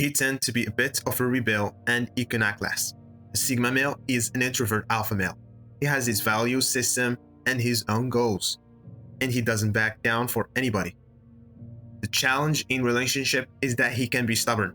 He tends to be a bit of a rebel and iconoclast. A Sigma male is an introvert alpha male. He has his value system and his own goals, and he doesn't back down for anybody. The challenge in relationship is that he can be stubborn.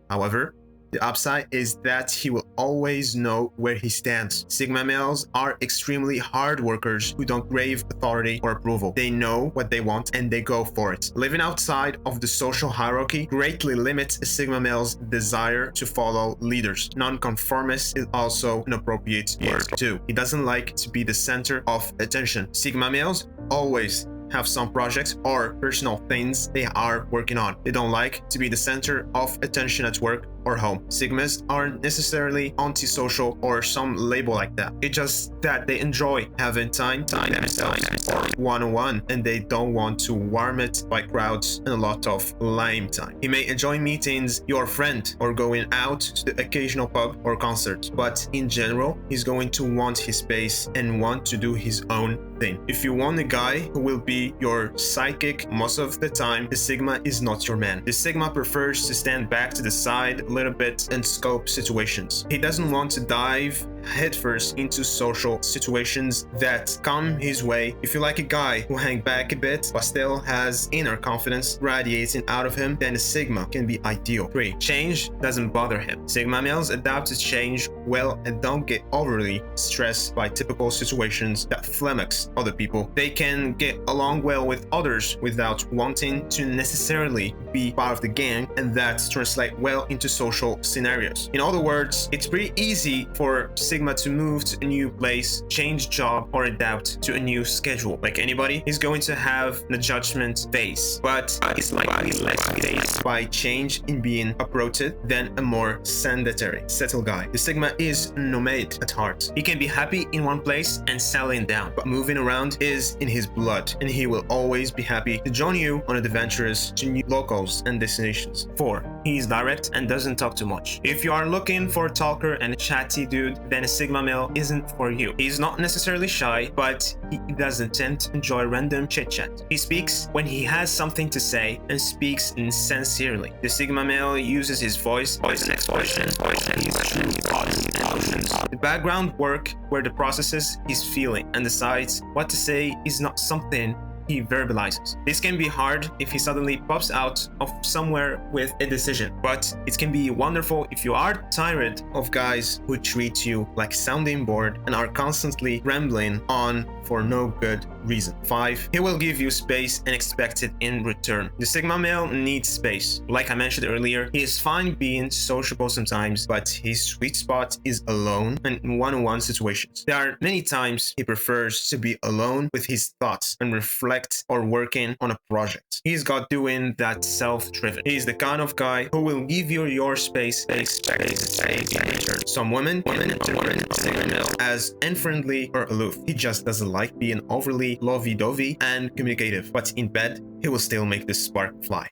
However, the upside is that he will always know where he stands. Sigma males are extremely hard workers who don't crave authority or approval. They know what they want and they go for it. Living outside of the social hierarchy greatly limits a Sigma male's desire to follow leaders. Nonconformist is also an appropriate word too. He doesn't like to be the center of attention. Sigma males always have some projects or personal things they are working on. They don't like to be the center of attention at work or home. Sigmas aren't necessarily antisocial or some label like that. It's just that they enjoy having time themselves or one-on-one, and they don't want to warm it by crowds and a lot of lame time. He may enjoy meeting your friend or going out to the occasional pub or concert, but in general, he's going to want his space and want to do his own thing. If you want a guy who will be your sidekick most of the time, the Sigma is not your man. The Sigma prefers to stand back to the side a little bit and scope situations. He doesn't want to dive headfirst into social situations that come his way. If you like a guy who hangs back a bit but still has inner confidence radiating out of him, then a Sigma can be ideal. 3. Change doesn't bother him. Sigma males adapt to change well and don't get overly stressed by typical situations that flummox other people. They can get along well with others without wanting to necessarily be part of the gang, and that translates well into social scenarios. In other words, it's pretty easy for Sigma to move to a new place, change job, or adapt to a new schedule. Like anybody, he's going to have an adjustment phase, but it's likely less phased by change in being uprooted than a more sedentary, settled guy. The Sigma is a nomad at heart. He can be happy in one place and settling down, but moving around is in his blood, and he will always be happy to join you on adventures to new locals and destinations. 4. He is direct and doesn't talk too much. If you are looking for a talker and a chatty dude, then a Sigma male isn't for you. He's not necessarily shy, but he doesn't tend to enjoy random chit-chat. He speaks when he has something to say and speaks sincerely. The Sigma male uses his voice and expressions and his true thoughts and emotions. The background work where the processes his feeling and decides what to say is not something he verbalizes. This can be hard if he suddenly pops out of somewhere with a decision, but it can be wonderful if you are tired of guys who treat you like a sounding board and are constantly rambling on for no good reason. 5. He will give you space and expect it in return. The Sigma male needs space. Like I mentioned earlier, he is fine being sociable sometimes, but his sweet spot is alone and in one-on-one situations. There are many times he prefers to be alone with his thoughts and reflect or working on a project. He's got doing that self-driven. He's the kind of guy who will give you your space and expect the same in return. Some women interpret Sigma male as unfriendly or aloof. He just doesn't like being overly lovey-dovey and communicative, but in bed, he will still make the spark fly.